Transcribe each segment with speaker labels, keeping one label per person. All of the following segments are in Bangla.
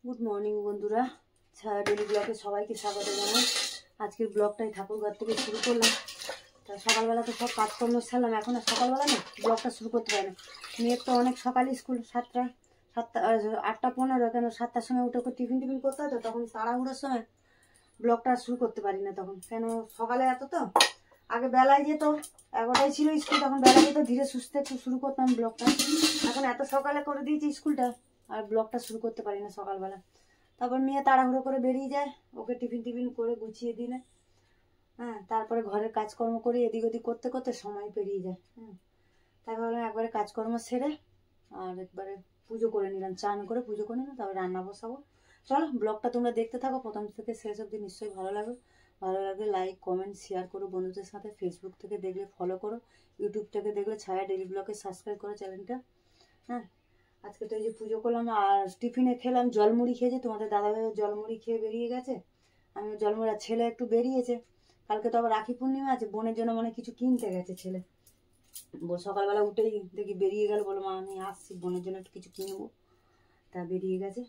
Speaker 1: গুড মর্নিং বন্ধুরা, ছায়া ডেলি ব্লগে সবাইকে স্বাগত জানাই। আজকের ব্লগটাই ঠাকুরঘর থেকে শুরু করলাম। তা সকালবেলা তো সব কাজকর্ম ছাড়লাম, এখন আর সকালবেলা না ব্লগটা শুরু করতে পারি না। মেয়ের তো অনেক সকালে স্কুল, 8টা 15, কেন 7টার সময় উঠে টিফিন করতে হয়, তো তখন তাড়াহুড়োর সময় ব্লগটা শুরু করতে পারি না তখন। কেন সকালে এত তো আগে বেলায় যেত, 11টায় ছিল স্কুল, তখন বেলায় যেত, ধীরে সুস্থে একটু শুরু করতাম ব্লগটা। এখন এত সকালে করে দিয়েছি স্কুলটা, আর ব্লগটা শুরু করতে পারি না সকালবেলা। তারপর মেয়ে তাড়াহুড়ো করে বেরিয়ে যায়, ওকে টিফিন করে গুছিয়ে দিলে, হ্যাঁ, তারপরে ঘরের কাজকর্ম করে এদিক ওদিক করতে করতে সময় পেরিয়ে যায়। হ্যাঁ, তাই ভাবলাম একবারে কাজকর্ম সেরে আর একবারে পুজো করে নিলাম, চান করে পুজো করে নিলাম, তারপরে রান্না বসাবো। চলো ব্লগটা তোমরা দেখতে থাকো প্রথম থেকে শেষ অবধি, নিশ্চয়ই ভালো লাগবে। ভালো লাগলে লাইক কমেন্ট শেয়ার করো বন্ধুদের সাথে। ফেসবুক থেকে দেখলে ফলো করো, ইউটিউব থেকে দেখলে ছায়া ডেলি ব্লগে সাবস্ক্রাইব করো চ্যানেলটা। হ্যাঁ, আজকে তো এই যে পুজো করলাম, আর টিফিনে খেলাম জলমুড়ি খেয়েছি। তোমাদের দাদাভাইও জলমুড়ি খেয়ে বেরিয়ে গেছে, আমিও জলমুড়ি, আর ছেলে একটু বেরিয়েছে। কালকে তো আবার রাখি পূর্ণিমা আছে, বোনের জন্য মানে কিছু কিনতে গেছে ছেলে। সকালবেলা উঠেই দেখি বেরিয়ে গেল, বলো মা আমি আসছি, বোনের জন্য একটু কিছু কিনবো, তা বেরিয়ে গেছে।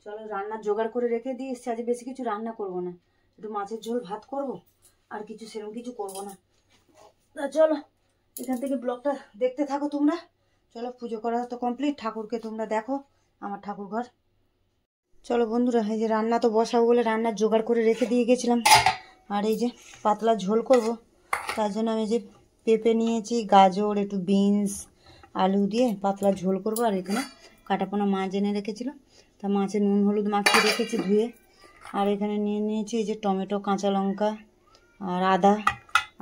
Speaker 1: চলো রান্নার জোগাড় করে রেখে দিয়ে এসছি। আজ বেশি কিছু রান্না করব না, একটু মাছের ঝোল ভাত করব, আর কিছু সেরকম কিছু করব না। তা চলো এখান থেকে ব্লগটা দেখতে থাকো তোমরা। চলো পুজো করা তো কমপ্লিট, ঠাকুরকে তোমরা দেখো, আমার ঠাকুর ঘর। চলো বন্ধুরা, এই যে রান্না তো বসাবো বলে রান্নার জোগাড় করে রেখে দিয়ে গেছিলাম। আর এই যে পাতলা ঝোল করব, তার জন্য আমি যে পেঁপে নিয়েছি, গাজর, একটু বিনস, আলু দিয়ে পাতলা ঝোল করব। আর এখানে কাটাপোনা মাছ এনে রেখেছিল, তা মাছে নুন হলুদ মাখিয়ে রেখেছি ধুয়ে। আর এখানে নিয়ে নিয়েছি এই যে টমেটো, কাঁচা লঙ্কা আর আদা।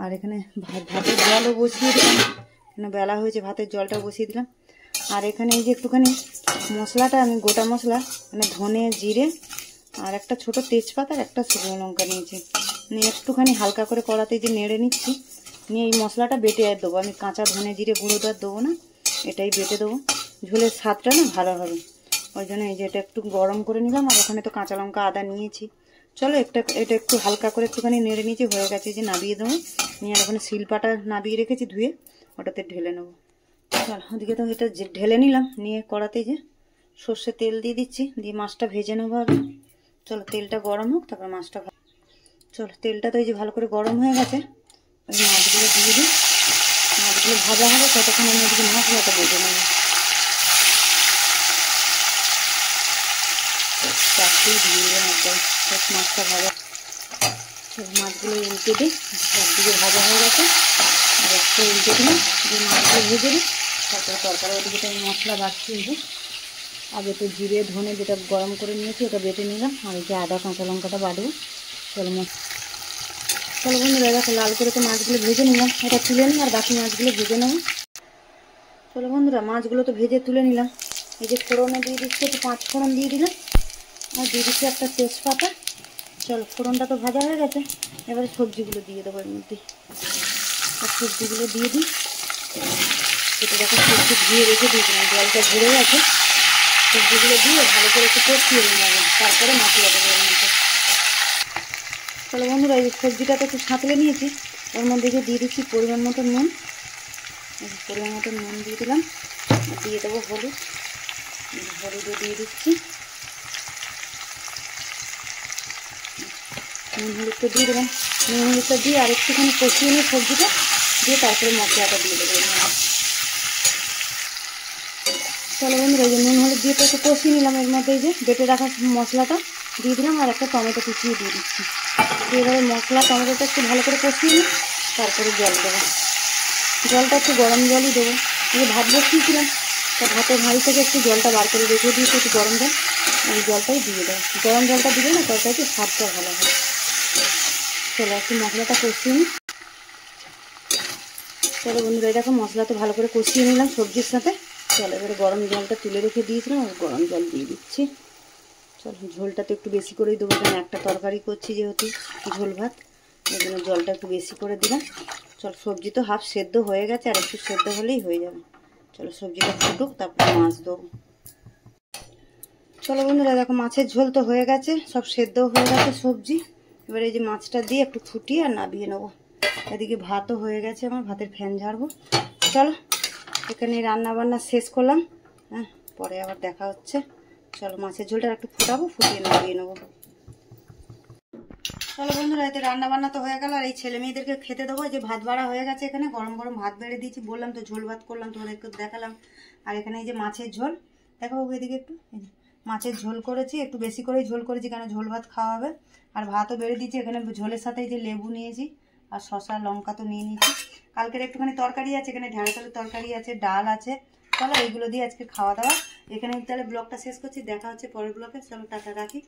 Speaker 1: আর এখানে ভাতের জলও বসিয়ে দিলাম, এখানে বেলা হয়েছে, ভাতের জলটা বসিয়ে দিলাম। আর এখানে এই যে একটুখানি মশলাটা আমি গোটা মশলা, মানে ধনে জিরে আর একটা ছোট তেজপাতা আর একটা শুকনো লঙ্কা নিয়েছি, নিয়ে একটুখানি হালকা করে কড়াতে যে নেড়ে নিচ্ছি, নিয়ে এই মশলাটা বেটে আর দেবো। আমি কাঁচা ধনে জিরে গুঁড়ো তো আর দেবো না, এটাই বেটে দেবো, ঝোলের স্বাদটা না ভালো হবে। ওই জন্য এই যে এটা একটু গরম করে নিলাম। আর ওখানে তো কাঁচা লঙ্কা আদা নিয়েছি। চলো এটা একটু হালকা করে একটুখানি নেড়ে নিয়েছি, হয়ে গেছে, যে নাবিয়ে দেবো। নিয়ে আর ওখানে শিলপাটা নাবিয়ে রেখেছি ধুয়ে, ওটাতে ঢেলে নেবো। চল ওদিকে তো এটা ঢেলে নিলাম, নিয়ে কড়াতে যে সর্ষে তেল দিয়ে দিচ্ছি, দিয়ে মাছটা ভেজে নেবো আগে। চলো তেলটা গরম হোক, তারপর মাছটা চলো তেলটা তো এই যে ভালো করে গরম হয়ে গেছে, ওই মাছগুলো দিয়ে দিই। মাছগুলো ভাজা হবে, ততক্ষণ আমি ওদিকে মশলাটা ভেজে নেবো। চারটেই দিয়ে দিলাম একদম, মাছটা ভাজা। মাছগুলো উল্টে দিই, একদিকে ভাজা হয়ে গেছে, আর একটু উল্টে দিলাম, দিয়ে মাছগুলো ভেজে দিই। তারপরে তরকারি ওদিকে তো আমি মশলা বাড়ছি, এই যে আগে তো জিরে ধনে যেটা গরম করে নিয়েছি ওটা বেটে নিলাম, আর এই যে আদা কাঁচা লঙ্কাটা বাড়বো। চলো বন্ধুরা, দেখো লাল করে তো মাছগুলো ভেজে নিলাম, এটা তুলে নিই আর বাকি মাছগুলো ভেজে নেবো। চলো বন্ধুরা, মাছগুলো তো ভেজে তুলে নিলাম। এই যে ফোড়নে দিয়ে দিচ্ছি, একটু 5 ফোড়ন দিয়ে দিলাম, আর দিয়ে দিচ্ছি একটা তেজপাতা। চলো ফোড়নটা তো ভাজা হয়ে গেছে, এবারে সবজিগুলো দিয়ে দেবো এর মধ্যে। আর সবজিগুলো দিয়ে দিই, সেটা দেখো সবজি ধুয়ে রেখে দিয়েছিলাম, জলটা ঝরে গেছে। সবজিগুলো দিয়ে ভালো করে একটু কষিয়ে নেবো, তারপরে মশলাটা দেওয়ার মধ্যে। চলো বন্ধুরা, এই সবজিটাতে একটু সাঁতলে নিয়েছি, ওর মধ্যে দিয়ে দিচ্ছি পরিমাণ মতো নুন। পরিমাণ মতো নুন দিয়ে দিলাম, দিয়ে দেবো হলুদও দিয়ে দিচ্ছি। নুন হলুদটা দিয়ে দিলাম, নুন হলুদটা দিয়ে আর একটুখানি কষিয়ে নিয়ে সবজিটা দিয়ে তারপরে মশলাটা দিয়ে দেবো। চলো বন্ধুরা, এই যে নুন হলুদ দিয়ে তো একটু কষিয়ে নিলাম, এর মধ্যে এই যে বেটে রাখা মশলাটা দিয়ে দিলাম, আর একটা টমেটো কুচিয়ে দিয়ে দিচ্ছি। এবারে মশলা টমেটোটা একটু ভালো করে কষিয়ে নিই, তারপরে জল দেবো। জলটা একটু গরম জলই দেবো, এই যে ভাত বসিয়েছিলাম, তা ভাতের হাঁড়ি থেকে একটু জলটা বার করে রেখে দিয়েছি, একটু গরম জল, ওই জলটাই দিয়ে দেবো। গরম জলটা দিলে না তরকারিতে স্বাদটা ভালো হয়। চলো একটু মশলাটা কষিয়ে নিই। চলো বন্ধুরা, দেখো মশলা তো ভালো করে কষিয়ে নিলাম সবজির সাথে। চলো এবারে গরম জলটা তুলে রেখে দিয়েছিলাম, আর গরম জল দিয়ে দিচ্ছি। চলো ঝোলটা তো একটু বেশি করেই দেবো, কারণ একটা তরকারি করছি যেহেতু, ঝোল ভাত, এই জন্য জলটা একটু বেশি করে দিলাম। চল সবজি তো হাফ সেদ্ধ হয়ে গেছে, আর একটু সেদ্ধ হলেই হয়ে যাবে। চলো সবজিটা ফুটুক, তারপরে মাছ দেবো। চলো বন্ধুরা, দেখো মাছের ঝোল তো হয়ে গেছে, সব সেদ্ধ হয়ে গেছে সবজি। এবার এই যে মাছটা দিয়ে একটু ফুটিয়ে আর নাবিয়ে নেবো। এদিকে ভাতও হয়ে গেছে, আমার ভাতের ফ্যান ঝাড়বো। চলো এখানে রান্না বান্না শেষ করলাম, হ্যাঁ, পরে আবার দেখা হচ্ছে। চলো মাছের ঝোলটা একটু ফোটাবো, ফুটিয়ে নামিয়ে নেবো। চলো বন্ধুরা, এতে রান্না বান্না তো হয়ে গেল। আর এই ছেলে মেয়েদেরকে খেতে দেবো। যে ভাত বাড়া হয়ে গেছে, এখানে গরম গরম ভাত বেড়ে দিয়েছি, বললাম তো ঝোল ভাত করলাম, তোমাদেরকে দেখালাম। আর এখানে এই যে মাছের ঝোল, দেখো এদিকে একটু মাছের ঝোল করেছি, একটু বেশি করেই ঝোল করেছি, কেন ঝোল ভাত খাওয়া হবে। আর ভাতও বেড়ে দিয়েছি। এখানে ঝোলের সাথে এই যে লেবু নিয়েছি, আর শসা লঙ্কা তো নিয়ে নিয়েছি। কালকের একটুখানি তরকারি আছে, এখানে ঢেঁড়স আলুর তরকারি আছে, ডাল আছে। চলো এইগুলো দিয়ে আজকে খাওয়া দাওয়া। এখানে তাহলে ব্লগটা শেষ করছি, দেখা হচ্ছে পরের ব্লগে। চলো টাটা, রাখি।